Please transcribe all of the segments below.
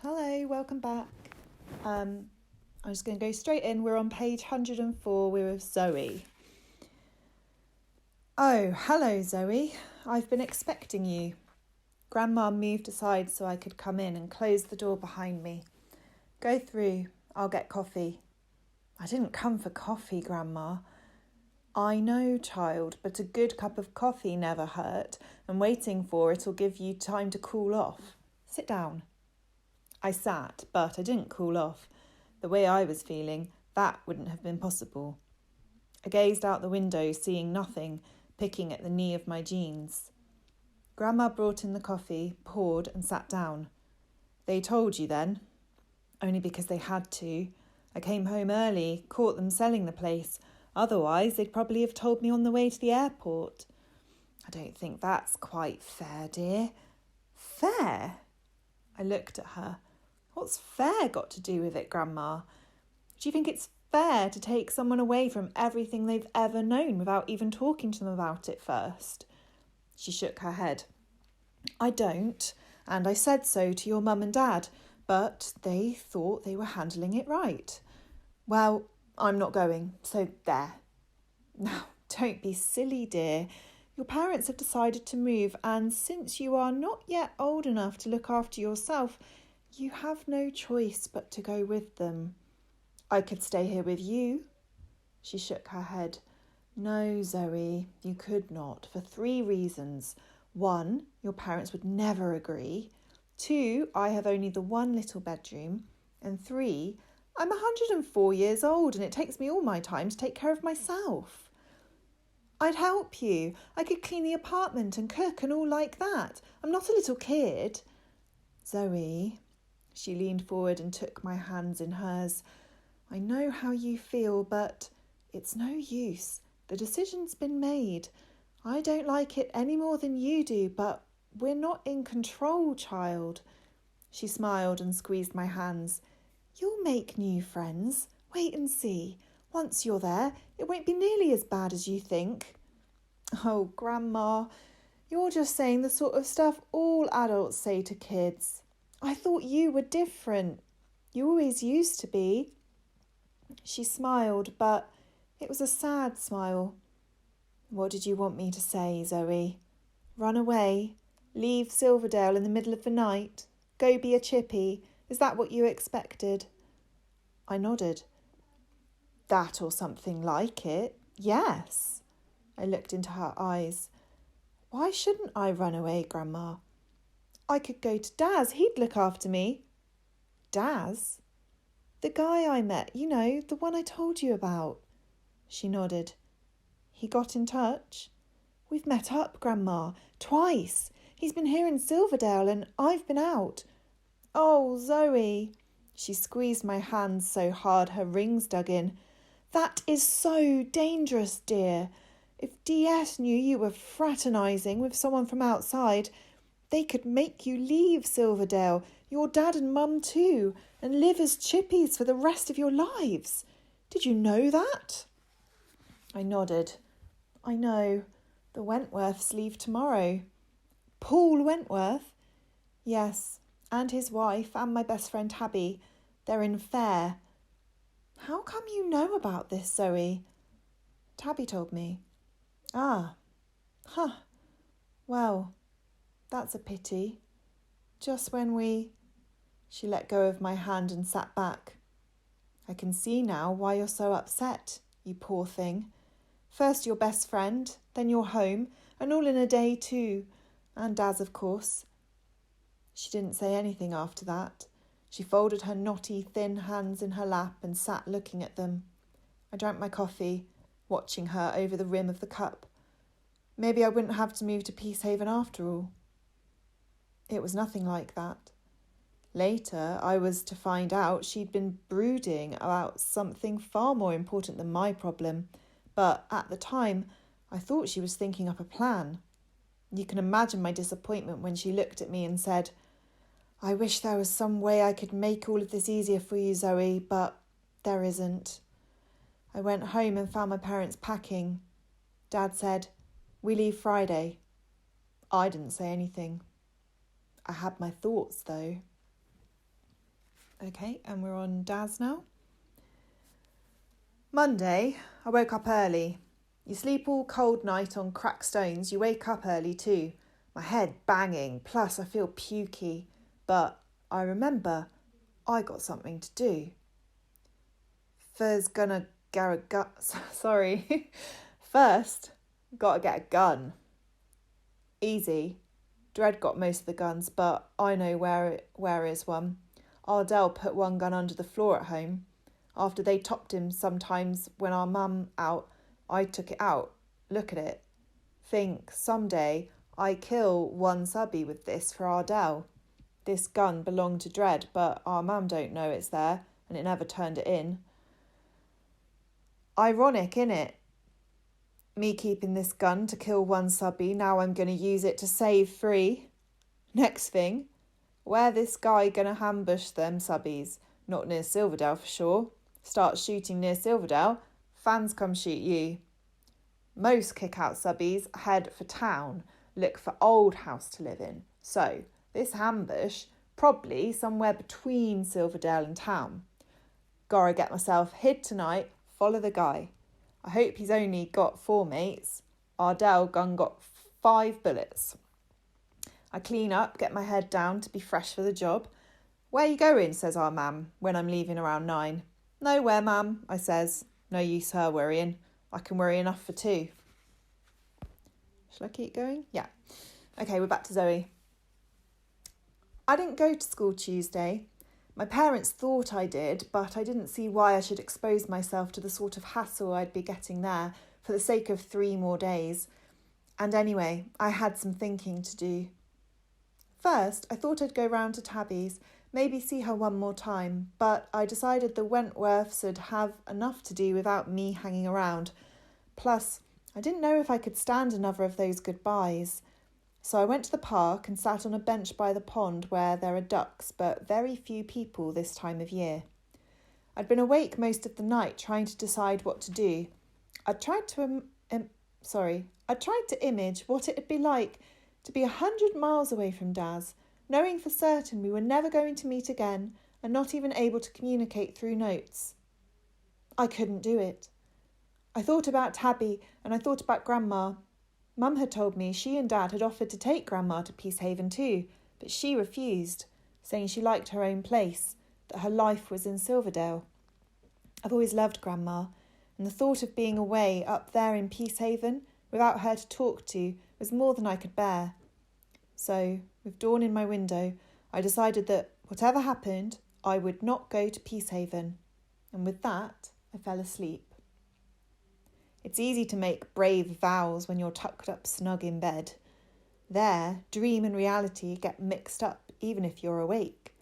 Hello, welcome back. I'm just going to go straight in. We're on page 104. We're with Zoe. Oh, hello, Zoe. I've been expecting you. Grandma moved aside so I could come in and closed the door behind me. Go through. I'll get coffee. I didn't come for coffee, Grandma. I know, child, but a good cup of coffee never hurt, and waiting for it'll give you time to cool off. Sit down. I sat, but I didn't cool off. The way I was feeling, that wouldn't have been possible. I gazed out the window, seeing nothing, picking at the knee of my jeans. Grandma brought in the coffee, poured, and sat down. They told you then? Only because they had to. I came home early, caught them selling the place. Otherwise, they'd probably have told me on the way to the airport. I don't think that's quite fair, dear. Fair? I looked at her. What's fair got to do with it, Grandma? Do you think it's fair to take someone away from everything they've ever known without even talking to them about it first? She shook her head. I don't, and I said so to your mum and dad, but they thought they were handling it right. Well, I'm not going, so there. Now, don't be silly, dear. Your parents have decided to move, and since you are not yet old enough to look after yourself, you have no choice but to go with them. I could stay here with you. She shook her head. No, Zoe, you could not, for 3 reasons. 1, your parents would never agree. 2, I have only the one little bedroom. And 3, I'm 104 years old and it takes me all my time to take care of myself. I'd help you. I could clean the apartment and cook and all like that. I'm not a little kid. Zoe, she leaned forward and took my hands in hers. I know how you feel, but it's no use. The decision's been made. I don't like it any more than you do, but we're not in control, child. She smiled and squeezed my hands. You'll make new friends. Wait and see. Once you're there, it won't be nearly as bad as you think. Oh, Grandma, you're just saying the sort of stuff all adults say to kids. I thought you were different. You always used to be. She smiled, but it was a sad smile. What did you want me to say, Zoe? Run away? Leave Silverdale in the middle of the night? Go be a chippy? Is that what you expected? I nodded. That or something like it, yes. I looked into her eyes. Why shouldn't I run away, Grandma? I could go to Daz. He'd look after me. Daz? The guy I met, you know, the one I told you about. She nodded. He got in touch? We've met up, Grandma, twice. He's been here in Silverdale and I've been out. Oh, Zoe. She squeezed my hands so hard her rings dug in. That is so dangerous, dear. If DS knew you were fraternising with someone from outside, they could make you leave Silverdale, your dad and mum too, and live as chippies for the rest of your lives. Did you know that? I nodded. I know. The Wentworths leave tomorrow. Paul Wentworth? Yes, and his wife and my best friend Tabby. They're in Fair. How come you know about this, Zoe? Tabby told me. Ah. Huh. Well, that's a pity. Just when we... She let go of my hand and sat back. I can see now why you're so upset, you poor thing. First your best friend, then your home, and all in a day too. And Daz, of course. She didn't say anything after that. She folded her knotty, thin hands in her lap and sat looking at them. I drank my coffee, watching her over the rim of the cup. Maybe I wouldn't have to move to Peacehaven after all. It was nothing like that. Later, I was to find out she'd been brooding about something far more important than my problem, but at the time, I thought she was thinking up a plan. You can imagine my disappointment when she looked at me and said, I wish there was some way I could make all of this easier for you, Zoe, but there isn't. I went home and found my parents packing. Dad said, we leave Friday. I didn't say anything. I had my thoughts, though. Okay, and we're on Daz now. Monday, I woke up early. You sleep all cold night on cracked stones, you wake up early too. My head banging, plus I feel pukey. But I remember I got something to do. First, gotta get a gun. Easy. Dred got most of the guns, but I know where is one. Ardell put one gun under the floor at home. After they topped him sometimes when our mum out, I took it out. Look at it. Think someday I kill one subby with this for Ardell. This gun belonged to Dred, but our mum don't know it's there, and it never turned it in. Ironic, innit? Me keeping this gun to kill one subby, now I'm going to use it to save 3. Next thing, where this guy going to ambush them subbies? Not near Silverdale for sure. Start shooting near Silverdale, fans come shoot you. Most kick-out subbies head for town, look for old house to live in. So, this ambush, probably somewhere between Silverdale and town. Gotta get myself hid tonight, follow the guy. I hope he's only got 4 mates. Ardell gun got 5 bullets. I clean up, get my head down to be fresh for the job. Where you going, says our mam, when I'm leaving around 9. Nowhere, mam, I says. No use her worrying. I can worry enough for 2. Shall I keep going? Yeah. Okay, we're back to Zoe. I didn't go to school Tuesday. My parents thought I did, but I didn't see why I should expose myself to the sort of hassle I'd be getting there for the sake of 3 more days. And anyway, I had some thinking to do. First, I thought I'd go round to Tabby's, maybe see her one more time, but I decided the Wentworths would have enough to do without me hanging around. Plus, I didn't know if I could stand another of those goodbyes. So I went to the park and sat on a bench by the pond where there are ducks, but very few people this time of year. I'd been awake most of the night trying to decide what to do. I tried to image what it'd be like to be 100 miles away from Daz, knowing for certain we were never going to meet again and not even able to communicate through notes. I couldn't do it. I thought about Tabby and I thought about Grandma. Mum had told me she and Dad had offered to take Grandma to Peacehaven too, but she refused, saying she liked her own place, that her life was in Silverdale. I've always loved Grandma, and the thought of being away up there in Peacehaven without her to talk to was more than I could bear. So, with dawn in my window, I decided that whatever happened, I would not go to Peacehaven, and with that, I fell asleep. It's easy to make brave vows when you're tucked up snug in bed. There, dream and reality get mixed up even if you're awake.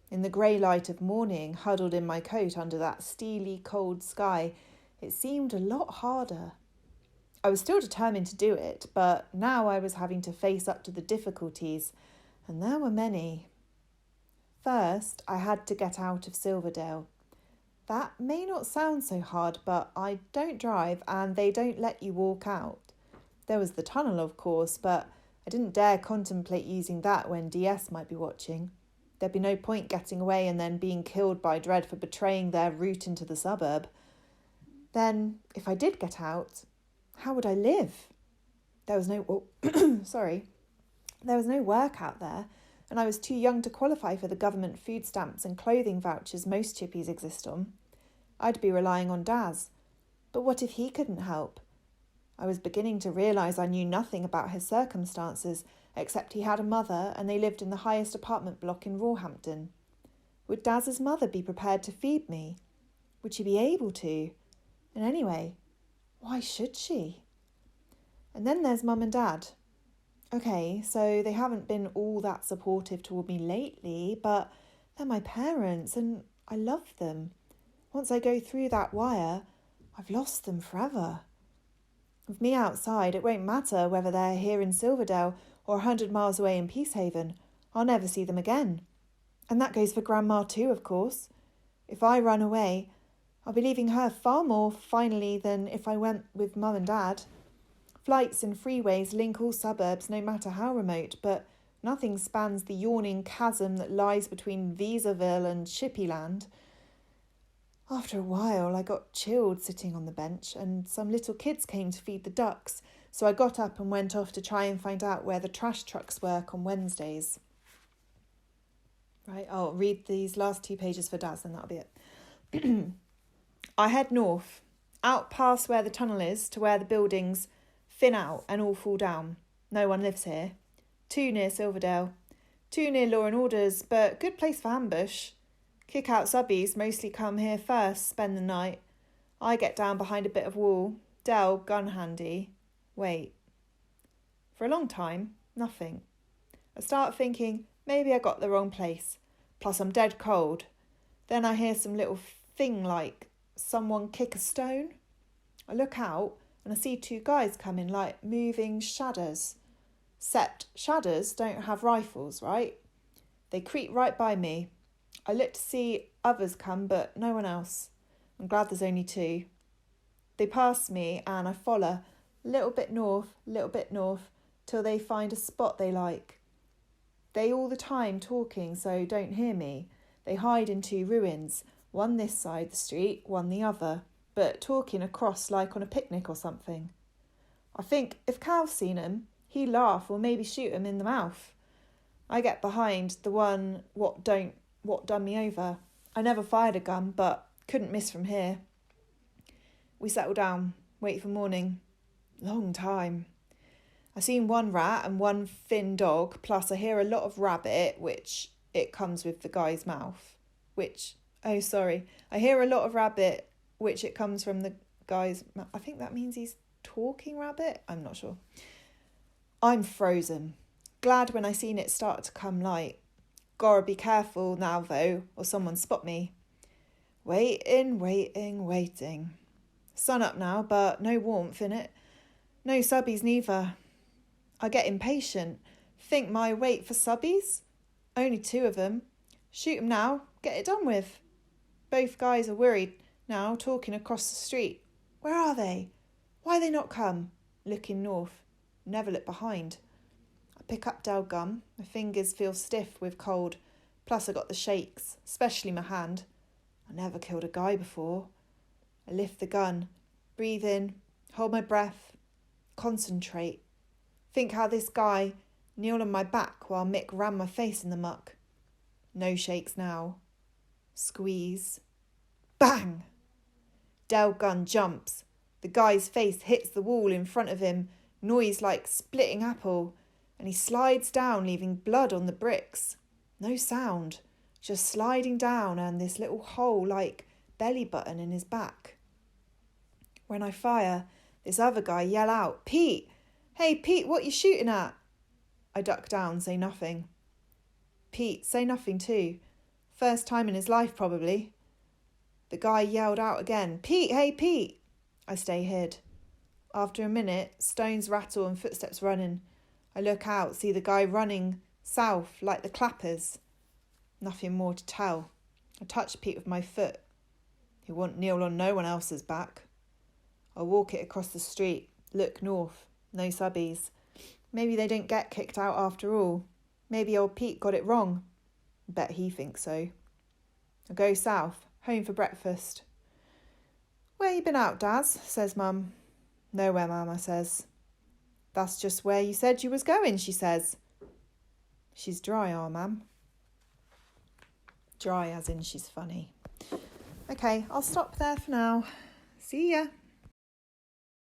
In the grey light of morning, huddled in my coat under that steely cold sky, it seemed a lot harder. I was still determined to do it, but now I was having to face up to the difficulties, and there were many. First, I had to get out of Silverdale. That may not sound so hard, but I don't drive and they don't let you walk out. There was the tunnel, of course, but I didn't dare contemplate using that when DS might be watching. There'd be no point getting away and then being killed by Dred for betraying their route into the suburb. Then, if I did get out, how would I live? There was no work out there, and I was too young to qualify for the government food stamps and clothing vouchers most chippies exist on. I'd be relying on Daz. But what if he couldn't help? I was beginning to realise I knew nothing about his circumstances, except he had a mother and they lived in the highest apartment block in Roehampton. Would Daz's mother be prepared to feed me? Would she be able to? And anyway, why should she? And then there's Mum and Dad. Okay, so they haven't been all that supportive toward me lately, but they're my parents and I love them. Once I go through that wire, I've lost them forever. With me outside, it won't matter whether they're here in Silverdale or 100 miles away in Peacehaven. I'll never see them again. And that goes for Grandma too, of course. If I run away, I'll be leaving her far more finally than if I went with Mum and Dad. Flights and freeways link all suburbs no matter how remote, but Nothing spans the yawning chasm that lies between Visaville and Shippyland. After a while, I got chilled sitting on the bench, and some little kids came to feed the ducks, so I got up and went off to try and find out where the trash trucks work on Wednesdays. Right, I'll read these last 2 pages for Daz and that'll be it. I head north, out past where the tunnel is to where the buildings thin out and all fall down. No one lives here. 2 near Silverdale. 2 near Law and Orders, but good place for ambush. Kick-out subbies mostly come here first, spend the night. I get down behind a bit of wall. Dell, gun handy. Wait. For a long time, nothing. I start thinking, maybe I got the wrong place. Plus I'm dead cold. Then I hear some little thing like someone kick a stone. I look out and I see 2 guys coming like moving shadows. Except shadows don't have rifles, right? They creep right by me. I look to see others come, but no one else. I'm glad there's only 2. They pass me and I follow, little bit north, till they find a spot they like. They all the time talking, so don't hear me. They hide in 2 ruins, one this side the street, one the other, but talking across like on a picnic or something. I think if Cal's seen 'em, he'd laugh or maybe shoot 'em in the mouth. I get behind the one what done me over. I never fired a gun, but couldn't miss from here. We settle down, wait for morning. Long time. I seen 1 rat and 1 thin dog, plus I hear a lot of rabbit, which it comes with the guy's mouth. I hear a lot of rabbit, which it comes from the guy's mouth. I think that means he's talking rabbit. I'm not sure. I'm frozen. Glad when I seen it start to come light. Gotta be careful now though, or someone spot me. Waiting. Sun up now, but no warmth in it. No subbies neither. I get impatient. Think my wait for subbies? Only 2 of them. Shoot 'em now, get it done with. Both guys are worried now, talking across the street. Where are they? Why they not come? Looking north. Never look behind. I pick up Dell gum. My fingers feel stiff with cold. Plus I got the shakes, especially my hand. I never killed a guy before. I lift the gun, breathe in, hold my breath, concentrate. Think how this guy kneel on my back while Mick ran my face in the muck. No shakes now. Squeeze. Bang! Dell gun jumps. The guy's face hits the wall in front of him, noise like splitting apple, and he slides down, leaving blood on the bricks. No sound, just sliding down and this little hole like belly button in his back. When I fire, this other guy yell out, Pete! Hey Pete, what you shooting at? I duck down, say nothing. Pete, say nothing too. First time in his life probably. The guy yelled out again, Pete, hey Pete! I stay hid. After a minute, stones rattle and footsteps running. I look out, see the guy running south like the clappers. Nothing more to tell. I touch Pete with my foot. He won't kneel on no one else's back. I walk it across the street, look north, no subbies. Maybe they didn't get kicked out after all. Maybe old Pete got it wrong. Bet he thinks so. I go south, home for breakfast. Where you been out, Daz? Says Mum. Nowhere, Mum, I says. That's just where you said you was going, she says. She's dry, Ma'am. Dry as in she's funny. Okay, I'll stop there for now. See ya.